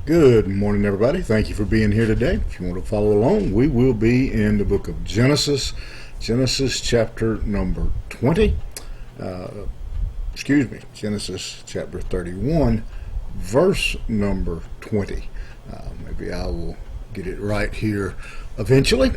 Good morning, everybody. Thank you for being here today. If you want to follow along, we will be in the book of Genesis, Genesis chapter number 20. Genesis chapter 31, verse number 20. Maybe I will get it right here eventually.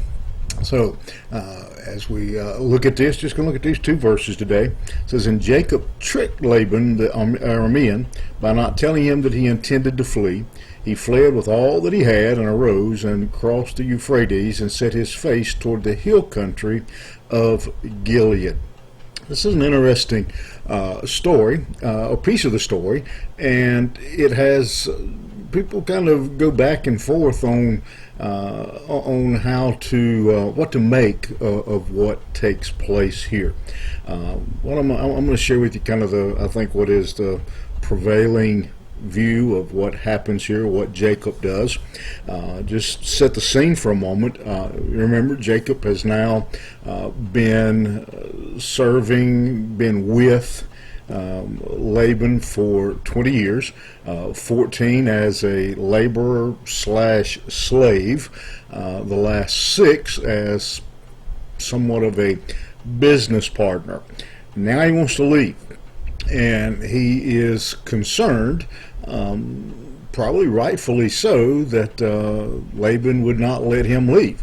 So, as we look at this, just going to look at these two verses today. It says, "And Jacob tricked Laban the Aramean by not telling him that he intended to flee. He fled with all that he had and arose and crossed the Euphrates and set his face toward the hill country of Gilead." This is an interesting story, a piece of the story, and it has people kind of go back and forth on how to what to make of what takes place here. What I'm going to share with you kind of I think what is the prevailing view of what happens here, what Jacob does. Just set the scene for a moment. Remember, Jacob has now been with Laban for 20 years, 14 as a laborer slash slave, the last 6 as somewhat of a business partner. Now he wants to leave, and he is concerned, probably rightfully so, that Laban would not let him leave.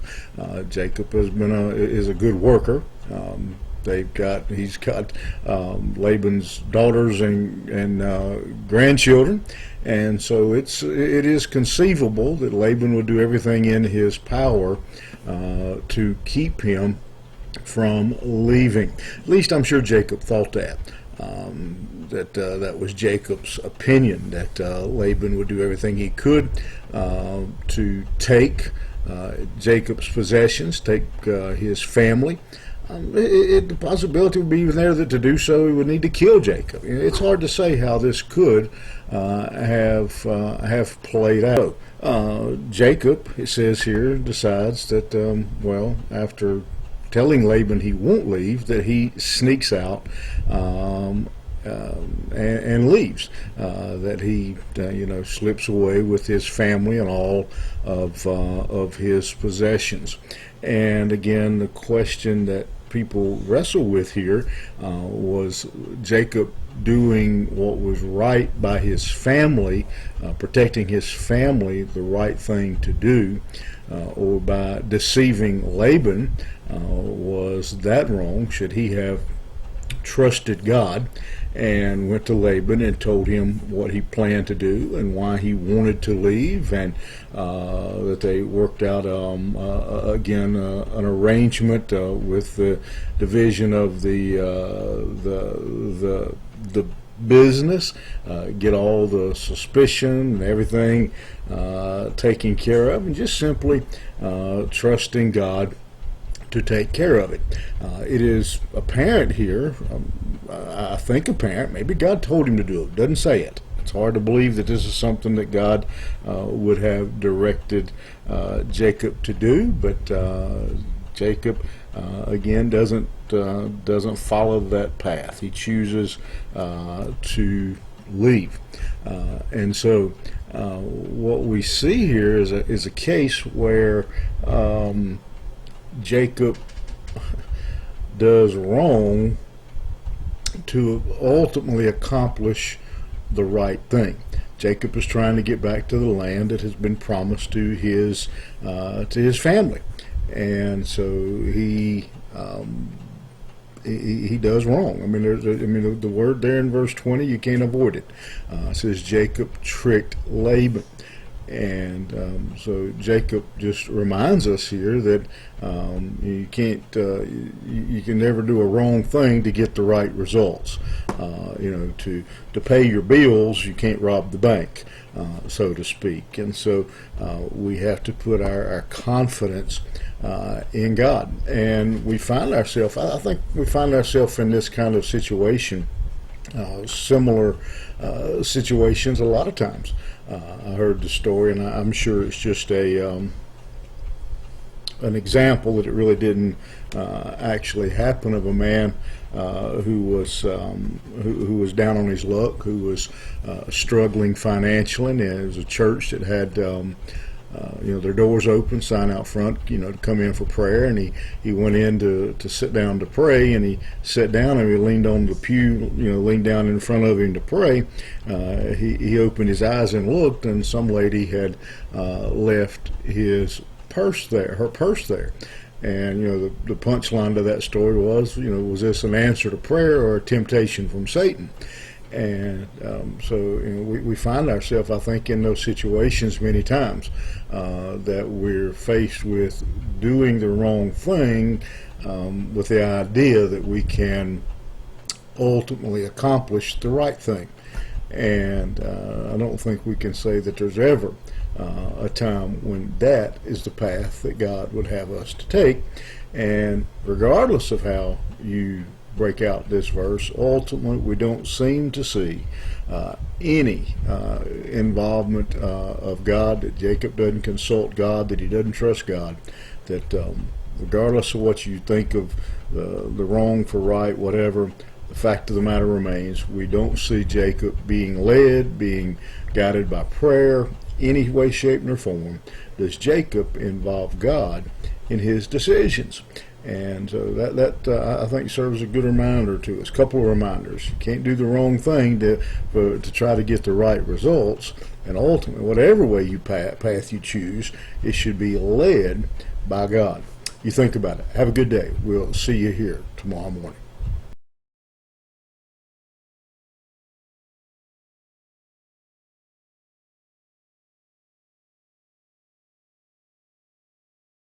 Jacob is a good worker. He's got Laban's daughters and grandchildren, and so it is conceivable that Laban would do everything in his power to keep him from leaving. At least I'm sure Jacob thought that. That was Jacob's opinion, that Laban would do everything he could to take Jacob's possessions, take his family. The possibility would be even there that to do so he would need to kill Jacob. It's hard to say how this could have played out. Jacob, it says here, decides that after telling Laban he won't leave, that he sneaks out and leaves. That he slips away with his family and all of his possessions. And again, the question that people wrestle with here was Jacob doing what was right by his family, protecting his family, the right thing to do, or by deceiving Laban, was that wrong? Should he have trusted God and went to Laban and told him what he planned to do and why he wanted to leave, and that they worked out an arrangement with the division of the business, get all the suspicion and everything taken care of, and just simply trusting God to take care of it. It is apparent here, I think apparent, maybe God told him to do it, doesn't say it. It's hard to believe that this is something that God would have directed Jacob to do, but Jacob again doesn't follow that path. He chooses to leave, and so what we see here is a case where Jacob does wrong to ultimately accomplish the right thing. Jacob is trying to get back to the land that has been promised to his family, and so he does wrong. I mean, the word there in verse 20, you can't avoid it. It says Jacob tricked Laban. And so Jacob just reminds us here that you can't, you can never do a wrong thing to get the right results. To pay your bills, you can't rob the bank, so to speak. And so we have to put our confidence in God. And we find ourselves, I think we find ourselves in this kind of situation, similar situations a lot of times. I heard the story, and I'm sure it's just a an example that it really didn't actually happen, of a man who was down on his luck, who was struggling financially, and it was a church that had their doors open, sign out front, to come in for prayer. And he went in to sit down to pray, and he sat down and he leaned on the pew, leaned down in front of him to pray. He opened his eyes and looked, and some lady had left her purse there. And the punchline to that story was, was this an answer to prayer or a temptation from Satan? And so we find ourselves, I think, in those situations many times, that we're faced with doing the wrong thing, with the idea that we can ultimately accomplish the right thing. And I don't think we can say that there's ever a time when that is the path that God would have us to take. And regardless of how you break out this verse, ultimately we don't seem to see any involvement of God, that Jacob doesn't consult God, that he doesn't trust God, that regardless of what you think of the wrong for right, whatever, the fact of the matter remains, we don't see Jacob being led, being guided by prayer, any way, shape, nor form does Jacob involve God in his decisions. And so that I think serves a good reminder to us. A couple of reminders: you can't do the wrong thing to try to get the right results. And ultimately, whatever way path you choose, it should be led by God. You think about it. Have a good day. We'll see you here tomorrow morning.